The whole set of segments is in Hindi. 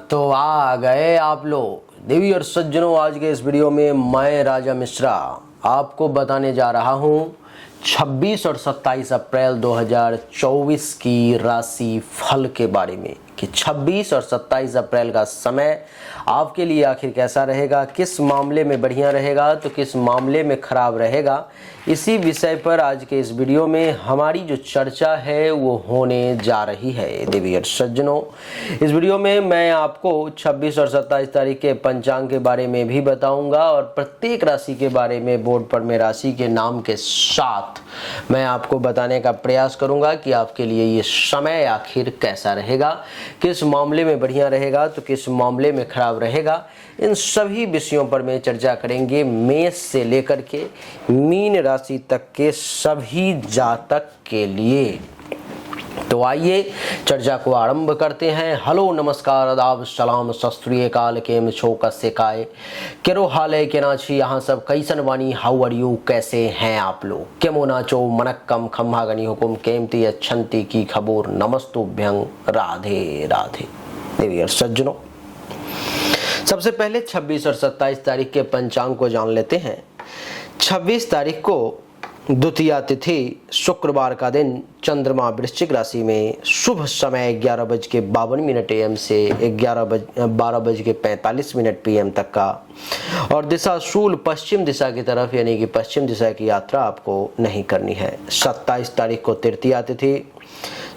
तो आ गए आप लोग देवी और सज्जनों। आज के इस वीडियो में मैं राजा मिश्रा आपको बताने जा रहा हूं 26 और 27 अप्रैल 2024 की राशि फल के बारे में कि 26 और 27 अप्रैल का समय आपके लिए आखिर कैसा रहेगा, किस मामले में बढ़िया रहेगा तो किस मामले में खराब रहेगा। इसी विषय पर आज के इस वीडियो में हमारी जो चर्चा है वो होने जा रही है देवी और सज्जनों। इस वीडियो में मैं आपको 26 और 27 तारीख के पंचांग के बारे में भी बताऊंगा और प्रत्येक राशि के बारे में बोर्ड पर में राशि के नाम के साथ मैं आपको बताने का प्रयास करूंगा कि आपके लिए ये समय आखिर कैसा रहेगा, किस मामले में बढ़िया रहेगा तो किस मामले में खराब रहेगा। इन सभी विषयों पर मैं चर्चा करेंगे, मेष से लेकर के मीन राशि तक के सभी जातक के लिए। तो आइए चर्चा को आरंभ करते हैं। हेलो, नमस्कार, आदाब, सलाम, सत श्री अकाल, केम छो, कसे काय, केरो हाल है, के नाची, यहाँ सब कैसन वानी, हाउ आर यू, कैसे हैं आप लोग, केमो नाचो, मनक्कम, खम्हा गनी हुकुम, केमती अच्छंती की खबूर, नमस्तुभ्यं, राधे राधे। देवी और सज्जनों, सबसे पहले 26 और 27 तारीख के पंचांग को जान लेते हैं। 26 तारीख को द्वितीया तिथि शुक्रवार का दिन, चंद्रमा वृश्चिक राशि में, शुभ समय 11:52 AM से 12:45 PM तक का, और दिशा शूल पश्चिम दिशा की तरफ यानी कि पश्चिम दिशा की यात्रा आपको नहीं करनी है। 27 तारीख को तृतीया तिथि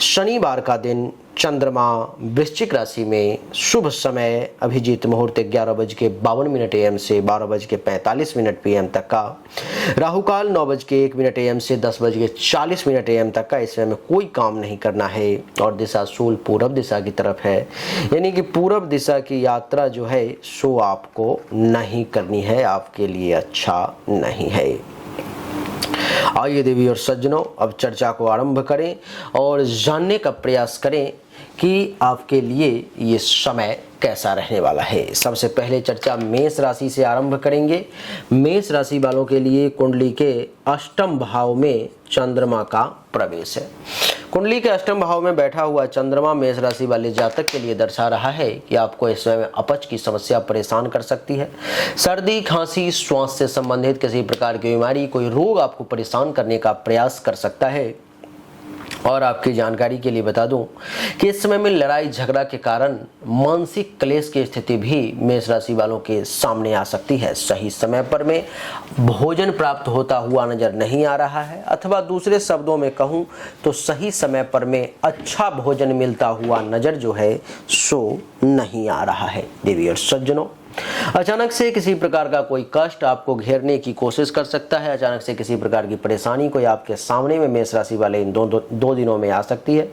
शनिवार का दिन, चंद्रमा वृश्चिक राशि में, शुभ समय अभिजीत मुहूर्त 11:52 AM से 12:45 PM तक का, राहुकाल 9:01 AM से 10:40 AM तक का। इसमें कोई काम नहीं करना है और दिशा शूल पूर्व दिशा की तरफ है यानी कि पूर्व दिशा की यात्रा जो है सो आपको नहीं करनी है, आपके लिए अच्छा नहीं है। आइए देवी और सज्जनों, अब चर्चा को आरंभ करें और जानने का प्रयास करें कि आपके लिए ये समय कैसा रहने वाला है। सबसे पहले चर्चा मेष राशि से आरंभ करेंगे। मेष राशि वालों के लिए कुंडली के अष्टम भाव में चंद्रमा का प्रवेश है। कुंडली के अष्टम भाव में बैठा हुआ चंद्रमा मेष राशि वाले जातक के लिए दर्शा रहा है कि आपको इस समय अपच की समस्या परेशान कर सकती है। सर्दी, खांसी, श्वास से संबंधित किसी प्रकार की बीमारी, कोई रोग आपको परेशान करने का प्रयास कर सकता है। और आपकी जानकारी के लिए बता दूं कि इस समय में लड़ाई झगड़ा के कारण मानसिक क्लेश की स्थिति भी मेष राशि वालों के सामने आ सकती है। सही समय पर में भोजन प्राप्त होता हुआ नजर नहीं आ रहा है, अथवा दूसरे शब्दों में कहूं तो सही समय पर में अच्छा भोजन मिलता हुआ नजर जो है सो नहीं आ रहा है। देवी और सज्जनों, अचानक से किसी प्रकार का कोई कष्ट आपको घेरने की कोशिश कर सकता है। अचानक से किसी प्रकार की परेशानी कोई आपके सामने में मेष राशि वाले इन दो दिनों में आ सकती है।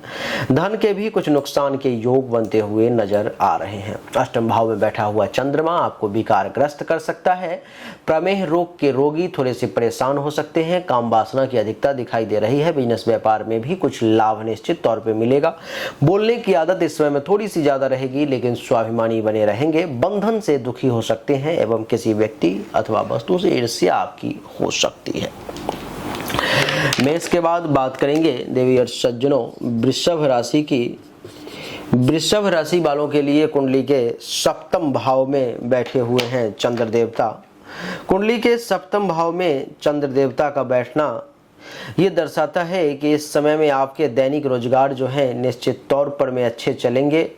धन के भी कुछ नुकसान के योग बनते हुए नजर आ रहे हैं। अष्टम भाव में बैठा हुआ चंद्रमा आपको विकारग्रस्त कर सकता है। प्रमेह रोग के रोगी थोड़े से परेशान हो सकते हैं। काम वासना की अधिकता दिखाई दे रही है। बिजनेस व्यापार में भी कुछ लाभ निश्चित तौर पर मिलेगा। बोलने की आदत इस समय में थोड़ी सी ज्यादा रहेगी, लेकिन स्वाभिमानी बने रहेंगे। बंधन से दुखी हो सकते हैं एवं किसी व्यक्ति अथवा वस्तु से ईर्ष्या आपकी हो सकती है। मेष के बाद बात करेंगे देवी और सज्जनों वृषभ राशि की। वृषभ राशि वालों के लिए कुंडली के सप्तम भाव में बैठे हुए हैं चंद्र देवता। कुंडली के सप्तम भाव में चंद्र देवता का बैठना ये दर्शाता है कि इस समय में आपके दैनिक रोजगार जो है निश्चित तौर पर में अच्छे चलेंगे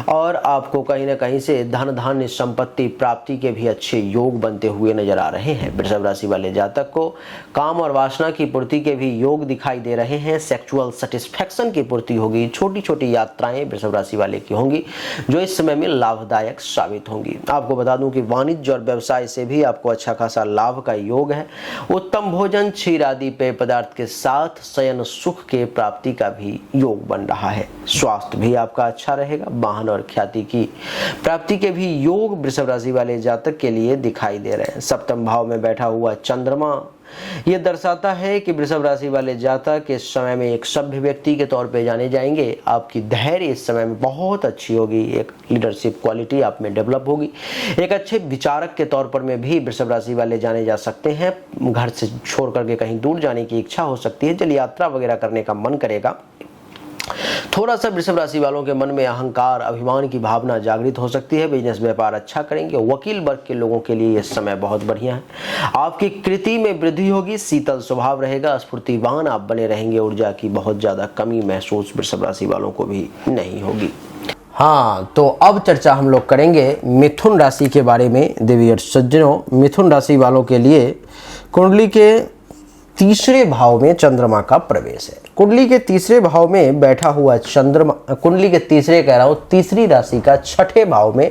और आपको कहीं ना कहीं से धन धान्य संपत्ति प्राप्ति के भी अच्छे योग बनते हुए नजर आ रहे हैं। वृषभ राशि वाले जातक को काम और वासना की पूर्ति के भी योग दिखाई दे रहे हैं। सेक्सुअल सेटिस्फैक्शन की पूर्ति होगी। छोटी छोटी यात्राएं वृषभ राशि वाले की होंगी जो इस समय में लाभदायक साबित होंगी। आपको बता दूं कि वाणिज्य और व्यवसाय से भी आपको अच्छा खासा लाभ का योग है। उत्तम भोजन, क्षीर आदि पेय पदार्थ के साथ शयन सुख के प्राप्ति का भी योग बन रहा है। स्वास्थ्य भी आपका अच्छा रहेगा। वाहन और ख्याति की प्राप्ति के भी योग वृषभ राशि वाले जातक के लिए दिखाई दे रहे हैं। सप्तम भाव में बैठा हुआ चंद्रमा यह दर्शाता है कि वृषभ राशि वाले जातक इस समय में एक सभ्य व्यक्ति के तौर पे जाने जाएंगे। आपकी धैर्य इस समय में बहुत अच्छी होगी। एक लीडरशिप क्वालिटी आप में डेवलप होगी। एक अच्छे विचारक के तौर पर में भी वृषभ राशि वाले जाने जा सकते हैं। घर से छोड़ करके कहीं दूर जाने की इच्छा हो सकती है। जल यात्रा वगैरह करने का मन करेगा। थोड़ा सा वृषभ राशि वालों के मन में अहंकार, अभिमान की भावना जागृत हो सकती है। बिजनेस व्यापार अच्छा करेंगे। वकील वर्ग के लोगों के लिए यह समय बहुत बढ़िया है। आपकी कृति में वृद्धि होगी। शीतल स्वभाव रहेगा। स्फूर्तिवान आप बने रहेंगे। ऊर्जा की बहुत ज्यादा कमी महसूस वृषभ राशि वालों को भी नहीं होगी। हाँ, तो अब चर्चा हम लोग करेंगे मिथुन राशि के बारे में। देवी और सज्जनों, मिथुन राशि वालों के लिए कुंडली के तीसरे भाव में चंद्रमा का प्रवेश है। कुंडली के तीसरे भाव में बैठा हुआ चंद्रमा, कुंडली के तीसरे कह रहा हूं, तीसरी राशि का छठे भाव में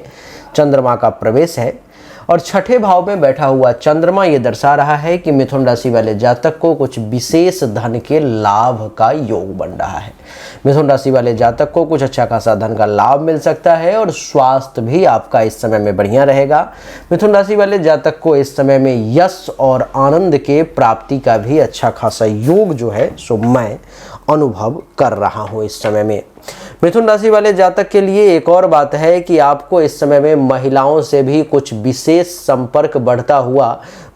चंद्रमा का प्रवेश है। और छठे भाव में बैठा हुआ चंद्रमा ये दर्शा रहा है कि मिथुन राशि वाले जातक को कुछ विशेष धन के लाभ का योग बन रहा है। मिथुन राशि वाले जातक को कुछ अच्छा खासा धन का लाभ मिल सकता है और स्वास्थ्य भी आपका इस समय में बढ़िया रहेगा। मिथुन राशि वाले जातक को इस समय में यश और आनंद के प्राप्ति का भी अच्छा खासा योग जो है सो मैं अनुभव कर रहा हूं इस समय में। मिथुन राशि वाले जातक के लिए एक और बात है कि आपको इस समय में महिलाओं से भी कुछ विशेष संपर्क बढ़ता हुआ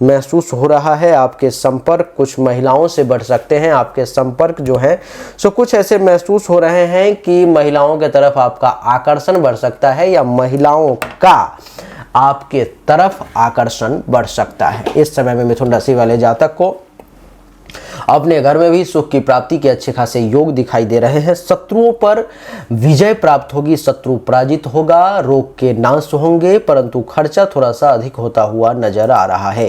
महसूस हो रहा है। आपके संपर्क कुछ महिलाओं से बढ़ सकते हैं। आपके संपर्क जो है सो कुछ ऐसे महसूस हो रहे हैं कि महिलाओं के तरफ आपका आकर्षण बढ़ सकता है या महिलाओं का आपके तरफ आकर्षण बढ़ सकता है। इस समय में मिथुन राशि वाले जातक को अपने घर में भी सुख की प्राप्ति के अच्छे खासे योग दिखाई दे रहे हैं। शत्रुओं पर विजय प्राप्त होगी। शत्रु पराजित होगा। रोग के नाश होंगे, परंतु खर्चा थोड़ा सा अधिक होता हुआ नजर आ रहा है।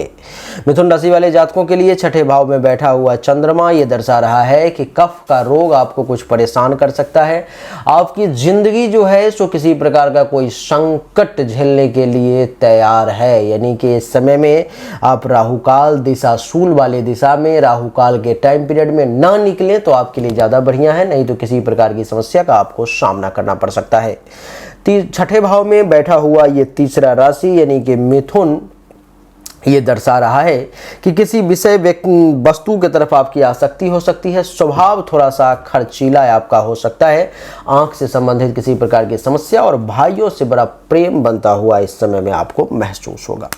मिथुन राशि वाले जातकों के लिए छठे भाव में बैठा हुआ चंद्रमा ये दर्शा रहा है कि कफ का रोग आपको कुछ परेशान कर सकता है। आपकी जिंदगी जो है सो किसी प्रकार का कोई संकट झेलने के लिए तैयार है। यानी कि इस समय में आप राहुकाल दिशा, शूल वाले दिशा में राहुकाल के टाइम पीरियड में ना निकले तो आपके लिए ज्यादा बढ़िया है, नहीं तो किसी प्रकार की समस्या का आपको सामना करना पड़ सकता है। छठे भाव में बैठा हुआ ये तीसरा राशि यानी कि मिथुन ये दर्शा रहा है कि किसी विषय वस्तु की तरफ आपकी आसक्ति हो सकती है। स्वभाव थोड़ा सा खर्चीला आपका हो सकता है। आंख से संबंधित किसी प्रकार की समस्या और भाइयों से बड़ा प्रेम बनता हुआ इस समय में आपको महसूस होगा।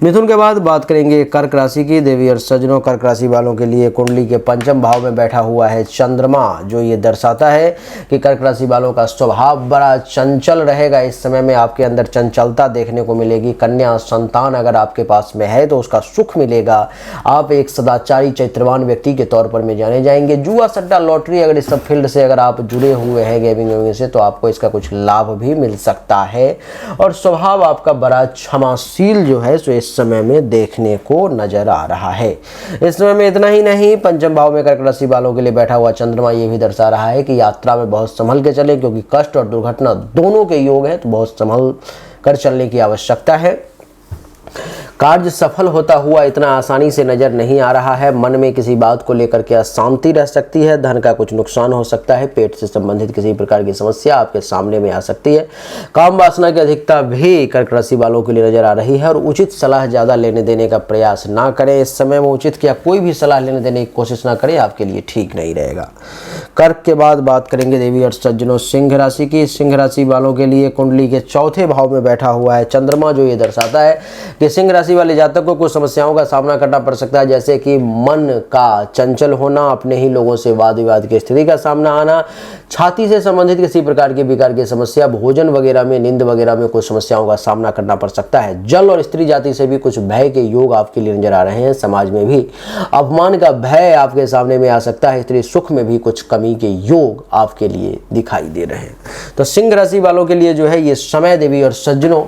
मिथुन के बाद बात करेंगे कर्क राशि की। देवी और सज्जनों, कर्क राशि वालों के लिए कुंडली के पंचम भाव में बैठा हुआ है चंद्रमा, जो ये दर्शाता है कि कर्क राशि वालों का स्वभाव बड़ा चंचल रहेगा। इस समय में आपके अंदर चंचलता देखने को मिलेगी। कन्या संतान अगर आपके पास में है तो उसका सुख मिलेगा। आप एक सदाचारी चैत्रवान व्यक्ति के तौर पर में जाने जाएंगे। जुआ, सट्टा, लॉटरी अगर इस सब फील्ड से अगर आप जुड़े हुए हैं गेमिंग से, तो आपको इसका कुछ लाभ भी मिल सकता है। और स्वभाव आपका बड़ा क्षमाशील जो है सो इस समय में देखने को नजर आ रहा है। इस समय में इतना ही नहीं, पंचम भाव में कर्क राशि वालों के लिए बैठा हुआ चंद्रमा ये भी दर्शा रहा है कि यात्रा में बहुत संभल के चले, क्योंकि कष्ट और दुर्घटना दोनों के योग हैं, तो बहुत संभल कर चलने की आवश्यकता है। कार्य सफल होता हुआ इतना आसानी से नजर नहीं आ रहा है। मन में किसी बात को लेकर के अशांति रह सकती है। धन का कुछ नुकसान हो सकता है। पेट से संबंधित किसी प्रकार की समस्या आपके सामने में आ सकती है। काम वासना की अधिकता भी कर्क राशि वालों के लिए नजर आ रही है। और उचित सलाह ज्यादा लेने देने का प्रयास ना करें। इस समय में उचित क्या कोई भी सलाह लेने देने की कोशिश ना करें, आपके लिए ठीक नहीं रहेगा। कर्क के बाद बात करेंगे देवी और सज्जनों सिंह राशि की। सिंह राशि वालों के लिए कुंडली के चौथे भाव में बैठा हुआ है चंद्रमा, जो ये दर्शाता है कि सिंह राशि वाले जातक को कुछ समस्याओं का सामना करना पड़ सकता है, जैसे कि मन का चंचल होना, अपने ही लोगों से वाद विवाद की स्थिति का सामना आना, छाती से संबंधित किसी प्रकार की विकार की समस्या, भोजन वगैरह में, नींद वगैरह में कुछ समस्याओं का सामना करना पड़ सकता है। जल और स्त्री जाति से भी कुछ भय के योग आपके लिए नजर आ रहे हैं। समाज में भी अपमान का भय आपके सामने में आ सकता है। स्त्री सुख में भी कुछ कमी के योग आपके लिए दिखाई दे रहे हैं। तो सिंह राशि वालों के लिए जो है ये समय देवी और सज्जनों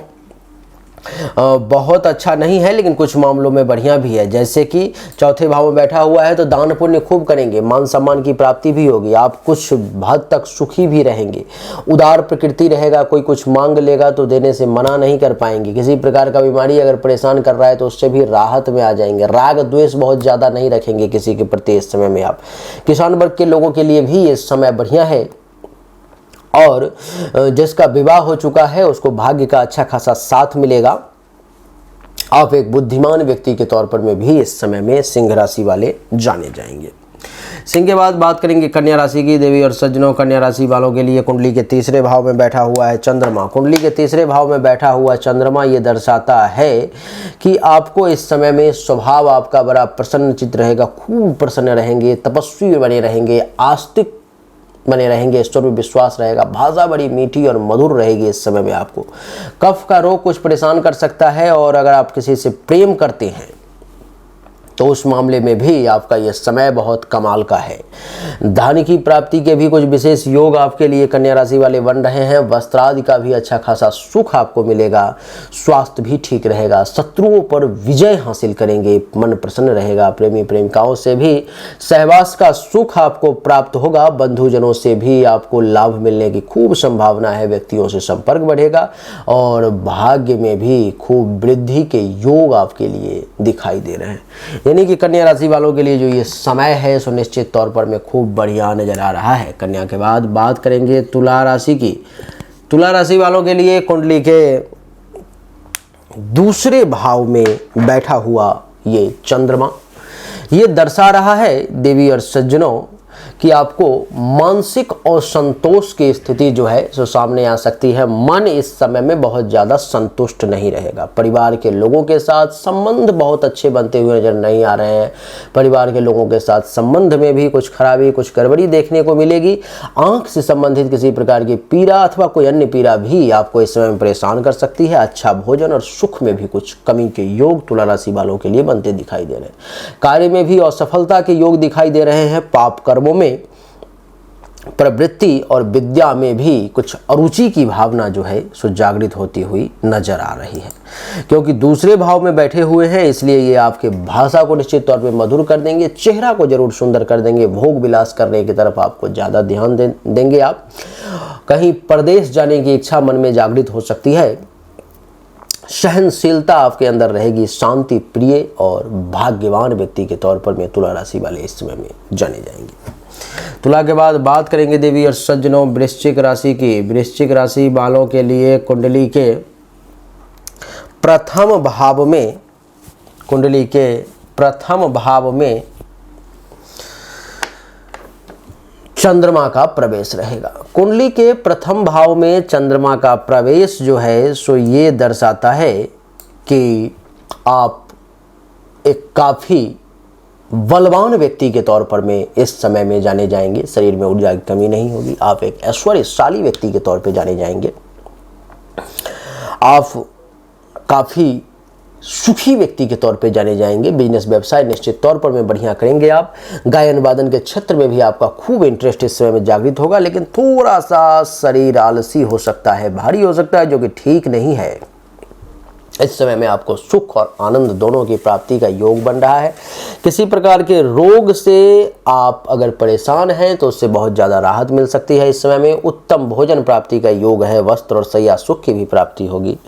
बहुत अच्छा नहीं है, लेकिन कुछ मामलों में बढ़िया भी है। जैसे कि चौथे भाव में बैठा हुआ है तो दान पुण्य खूब करेंगे। मान सम्मान की प्राप्ति भी होगी। आप कुछ हद तक सुखी भी रहेंगे। उदार प्रकृति रहेगा। कोई कुछ मांग लेगा तो देने से मना नहीं कर पाएंगे। किसी प्रकार का बीमारी अगर परेशान कर रहा है तो उससे भी राहत में आ जाएंगे। राग द्वेष बहुत ज़्यादा नहीं रखेंगे किसी के प्रति इस समय में आप। किसान वर्ग के लोगों के लिए भी ये समय बढ़िया है। और जिसका विवाह हो चुका है उसको भाग्य का अच्छा खासा साथ मिलेगा। आप एक बुद्धिमान व्यक्ति के तौर पर में भी इस समय में सिंह राशि वाले जाने जाएंगे। सिंह के बाद बात करेंगे कन्या राशि की। देवी और सज्जनों, कन्या राशि वालों के लिए कुंडली के तीसरे भाव में बैठा हुआ है चंद्रमा। कुंडली के तीसरे भाव में बैठा हुआ चंद्रमा ये दर्शाता है कि आपको इस समय में स्वभाव आपका बड़ा प्रसन्नचित्त रहेगा। खूब प्रसन्न रहेंगे, तपस्वी बने रहेंगे, आस्तिक बने रहेंगे, ईश्वर में विश्वास रहेगा, भाषा बड़ी मीठी और मधुर रहेगी इस समय में आपको। कफ का रोग कुछ परेशान कर सकता है, और अगर आप किसी से प्रेम करते हैं तो उस मामले में भी आपका यह समय बहुत कमाल का है। धन की प्राप्ति के भी कुछ विशेष योग आपके लिए कन्या राशि वाले बन रहे हैं। वस्त्र आदि का भी अच्छा खासा सुख आपको मिलेगा, स्वास्थ्य भी ठीक रहेगा, शत्रुओं पर विजय हासिल करेंगे, मन प्रसन्न रहेगा, प्रेमी प्रेमिकाओं से भी सहवास का सुख आपको प्राप्त होगा, बंधुजनों से भी आपको लाभ मिलने की खूब संभावना है, व्यक्तियों से संपर्क बढ़ेगा और भाग्य में भी खूब वृद्धि के योग आपके लिए दिखाई दे रहे हैं। यानी कि कन्या राशि वालों के लिए जो ये समय है सो निश्चित तौर पर में खूब बढ़िया नजर आ रहा है। कन्या के बाद बात करेंगे तुला राशि की। तुला राशि वालों के लिए कुंडली के दूसरे भाव में बैठा हुआ ये चंद्रमा ये दर्शा रहा है देवी और सज्जनों कि आपको मानसिक असंतोष की स्थिति जो है सो सामने आ सकती है। मन इस समय में बहुत ज़्यादा संतुष्ट नहीं रहेगा। परिवार के लोगों के साथ संबंध बहुत अच्छे बनते हुए नजर नहीं आ रहे हैं। परिवार के लोगों के साथ संबंध में भी कुछ खराबी, कुछ गड़बड़ी देखने को मिलेगी। आंख से संबंधित किसी प्रकार की पीड़ा अथवा कोई अन्य पीड़ा भी आपको इस समय में परेशान कर सकती है। अच्छा भोजन और सुख में भी कुछ कमी के योग तुला राशि वालों के लिए बनते दिखाई दे रहे हैं। कार्य में भी असफलता के योग दिखाई दे रहे हैं। पाप कर्मों में प्रवृत्ति और विद्या में भी कुछ अरुचि की भावना जो है सो जागृत होती हुई नजर आ रही है। क्योंकि दूसरे भाव में बैठे हुए हैं इसलिए ये आपके भाषा को निश्चित तौर पे मधुर कर देंगे, चेहरा को जरूर सुंदर कर देंगे, भोग विलास करने की तरफ आपको ज़्यादा ध्यान देंगे। आप कहीं प्रदेश जाने की इच्छा मन में जागृत हो सकती है। सहनशीलता आपके अंदर रहेगी, शांति प्रिय और भाग्यवान व्यक्ति के तौर पर में तुला राशि वाले इस समय में जाने जाएंगे। तुला के बाद बात करेंगे देवी और सज्जनों वृश्चिक राशि की। वृश्चिक राशि वालों के लिए कुंडली के प्रथम भाव में चंद्रमा का प्रवेश रहेगा। कुंडली के प्रथम भाव में चंद्रमा का प्रवेश जो है सो ये दर्शाता है कि आप एक काफ़ी बलवान व्यक्ति के तौर पर में इस समय में जाने जाएंगे। शरीर में ऊर्जा की कमी नहीं होगी। आप एक ऐश्वर्यशाली व्यक्ति के तौर पे जाने जाएंगे। आप काफ़ी सुखी व्यक्ति के तौर पे जाने जाएंगे। बिजनेस व्यवसाय निश्चित तौर पर में बढ़िया करेंगे। आप गायन वादन के क्षेत्र में भी आपका खूब इंटरेस्ट इस समय में जागृत होगा, लेकिन थोड़ा सा शरीर आलसी हो सकता है, भारी हो सकता है, जो कि ठीक नहीं है। इस समय में आपको सुख और आनंद दोनों की प्राप्ति का योग बन रहा है। किसी प्रकार के रोग से आप अगर परेशान हैं तो उससे बहुत ज़्यादा राहत मिल सकती है। इस समय में उत्तम भोजन प्राप्ति का योग है। वस्त्र और शैया सुख की भी प्राप्ति होगी।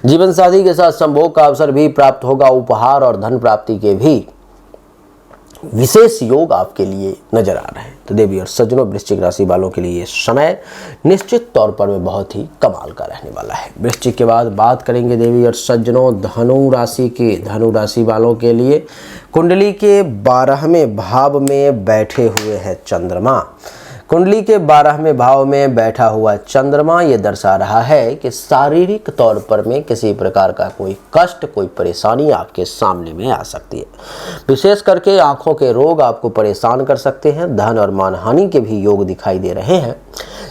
जीवन साथी के साथ संभोग का अवसर भी प्राप्त होगा। उपहार और धन प्राप्ति के भी विशेष योग आपके लिए नजर आ रहे हैं। तो देवी और सज्जनों वृश्चिक राशि वालों के लिए ये समय निश्चित तौर पर में बहुत ही कमाल का रहने वाला है। वृश्चिक के बाद बात करेंगे देवी और सज्जनों धनु राशि की। धनु राशि वालों के लिए कुंडली के 12वें भाव में बैठे हुए हैं चंद्रमा। कुंडली के 12वें भाव में बैठा हुआ चंद्रमा ये दर्शा रहा है कि शारीरिक तौर पर में किसी प्रकार का कोई कष्ट, कोई परेशानी आपके सामने में आ सकती है। विशेष करके आंखों के रोग आपको परेशान कर सकते हैं। धन और मानहानि के भी योग दिखाई दे रहे हैं।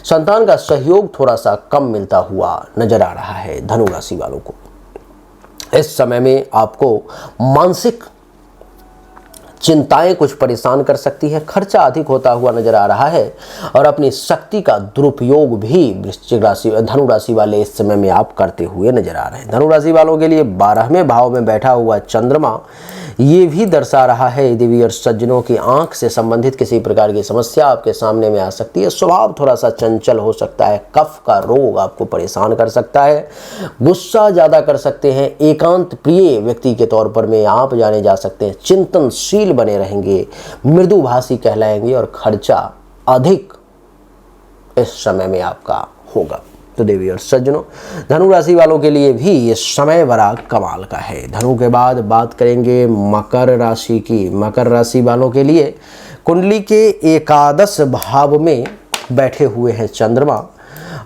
संतान का सहयोग थोड़ा सा कम मिलता हुआ नजर आ रहा है धनु राशि वालों को। इस समय में आपको मानसिक चिंताएं कुछ परेशान कर सकती है। खर्चा अधिक होता हुआ नजर आ रहा है और अपनी शक्ति का दुरुपयोग भी वृश्चिक राशि धनु राशि वाले इस समय में आप करते हुए नजर आ रहे हैं। धनु राशि वालों के लिए 12वें भाव में बैठा हुआ चंद्रमा ये भी दर्शा रहा है देवी और सज्जनों की आंख से संबंधित किसी प्रकार की समस्या आपके सामने में आ सकती है। स्वभाव थोड़ा सा चंचल हो सकता है। कफ का रोग आपको परेशान कर सकता है। गुस्सा ज़्यादा कर सकते हैं। एकांत प्रिय व्यक्ति के तौर पर में आप जाने जा सकते हैं। चिंतनशील बने रहेंगे, मृदुभाषी कहलाएंगे और खर्चा अधिक इस समय में आपका होगा। तो देवी और सज्जनों धनु राशि वालों के लिए भी ये समय बड़ा कमाल का है। धनु के बाद बात करेंगे मकर राशि की। मकर राशि वालों के लिए कुंडली के 11 भाव में बैठे हुए हैं चंद्रमा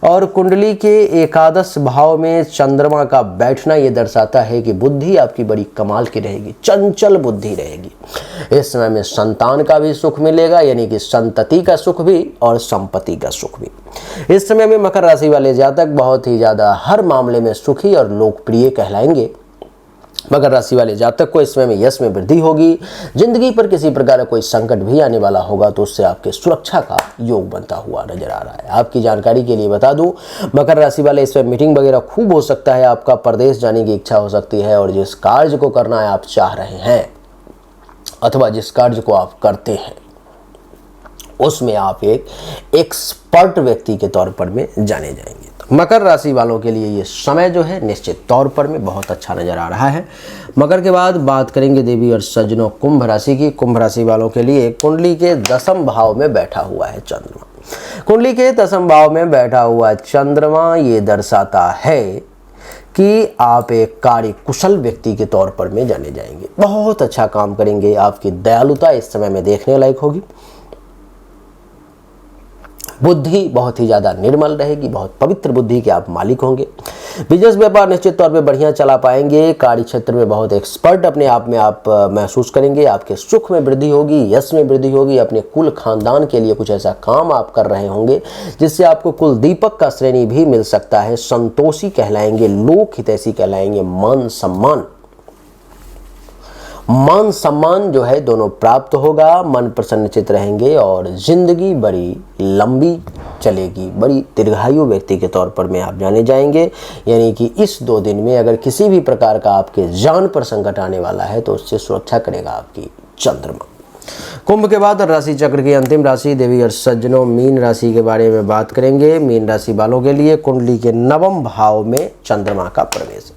और कुंडली के एकादश भाव में चंद्रमा का बैठना ये दर्शाता है कि बुद्धि आपकी बड़ी कमाल की रहेगी, चंचल बुद्धि रहेगी। इस समय में संतान का भी सुख मिलेगा, यानी कि संतति का सुख भी और संपत्ति का सुख भी। इस समय में मकर राशि वाले जातक बहुत ही ज़्यादा हर मामले में सुखी और लोकप्रिय कहलाएंगे। मकर राशि वाले जातक को इस समय में यश में वृद्धि होगी। जिंदगी पर किसी प्रकार का कोई संकट भी आने वाला होगा तो उससे आपके सुरक्षा का योग बनता हुआ नजर आ रहा है। आपकी जानकारी के लिए बता दूं, मकर राशि वाले इस समय मीटिंग वगैरह खूब हो सकता है, आपका प्रदेश जाने की इच्छा हो सकती है, और जिस कार्य को करना है आप चाह रहे हैं अथवा जिस कार्य को आप करते हैं उसमें आप एक एक्सपर्ट व्यक्ति के तौर पर में जाने जाएंगे। तो मकर राशि वालों के लिए ये समय जो है निश्चित तौर पर में बहुत अच्छा नजर आ रहा है। मकर के बाद बात करेंगे देवी और सज्जनों कुंभ राशि की। कुंभ राशि वालों के लिए कुंडली के 10वें भाव में बैठा हुआ है चंद्रमा। कुंडली के 10वें भाव में बैठा हुआ चंद्रमा ये दर्शाता है कि आप एक कार्य कुशल व्यक्ति के तौर पर में जाने जाएंगे, बहुत अच्छा काम करेंगे। आपकी दयालुता इस समय में देखने लायक होगी। बुद्धि बहुत ही ज़्यादा निर्मल रहेगी, बहुत पवित्र बुद्धि के आप मालिक होंगे। बिजनेस व्यापार निश्चित तौर पे बढ़िया चला पाएंगे। कार्य क्षेत्र में बहुत एक्सपर्ट अपने आप में आप महसूस करेंगे। आपके सुख में वृद्धि होगी, यश में वृद्धि होगी। अपने कुल खानदान के लिए कुछ ऐसा काम आप कर रहे होंगे जिससे आपको कुल दीपक का श्रेणी भी मिल सकता है। संतोषी कहलाएंगे, लोक हितैषी कहलाएंगे। मान सम्मान जो है दोनों प्राप्त होगा। मन प्रसन्नचित रहेंगे और जिंदगी बड़ी लंबी चलेगी। बड़ी दीर्घायु व्यक्ति के तौर पर में आप जाने जाएंगे। यानी कि इस 2 दिन में अगर किसी भी प्रकार का आपके जान पर संकट आने वाला है तो उससे सुरक्षा करेगा आपकी चंद्रमा। कुंभ के बाद राशि चक्र की अंतिम राशि देवी और सज्जनों मीन राशि के बारे में बात करेंगे। मीन राशि वालों के लिए कुंडली के 9वें भाव में चंद्रमा का प्रवेश।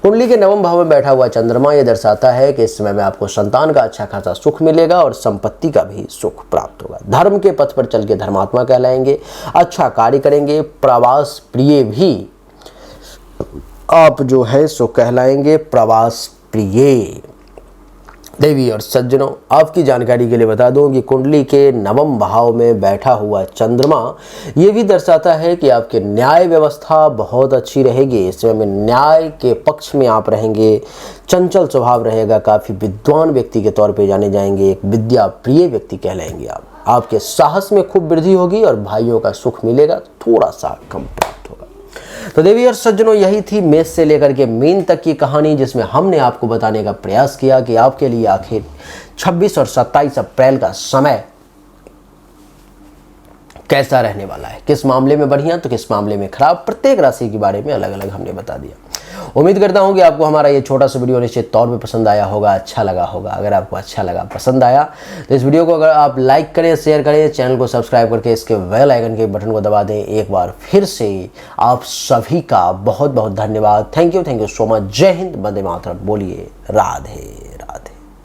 कुंडली के 9वें भाव में बैठा हुआ चंद्रमा ये दर्शाता है कि इस समय में आपको संतान का अच्छा खासा सुख मिलेगा और संपत्ति का भी सुख प्राप्त होगा। धर्म के पथ पर चल के धर्मात्मा कहलाएंगे, अच्छा कार्य करेंगे। प्रवास प्रिय भी आप जो है सो कहलाएंगे, प्रवास प्रिय। देवी और सज्जनों आपकी जानकारी के लिए बता दूं कि कुंडली के 9वें भाव में बैठा हुआ चंद्रमा ये भी दर्शाता है कि आपके न्याय व्यवस्था बहुत अच्छी रहेगी। इस समय में न्याय के पक्ष में आप रहेंगे। चंचल स्वभाव रहेगा, काफ़ी विद्वान व्यक्ति के तौर पे जाने जाएंगे। एक विद्या प्रिय व्यक्ति कहलाएंगे आप। आपके साहस में खूब वृद्धि होगी और भाइयों का सुख मिलेगा, थोड़ा सा कम प्राप्त होगा। तो देवी और सज्जनों यही थी मेष से लेकर के मीन तक की कहानी, जिसमें हमने आपको बताने का प्रयास किया कि आपके लिए आखिर 26 और 27 अप्रैल का समय कैसा रहने वाला है, किस मामले में बढ़िया तो किस मामले में खराब। प्रत्येक राशि के बारे में अलग अलग हमने बता दिया। उम्मीद करता हूं कि आपको हमारा ये छोटा सा वीडियो निश्चित तौर पे पसंद आया होगा, अच्छा लगा होगा। अगर आपको अच्छा लगा, पसंद आया तो इस वीडियो को अगर आप लाइक करें, शेयर करें, चैनल को सब्सक्राइब करके इसके बेल आइकन के बटन को दबा दें। एक बार फिर से आप सभी का बहुत बहुत धन्यवाद। Thank you so much. जय हिंद, वंदे मातरम। बोलिए राधे।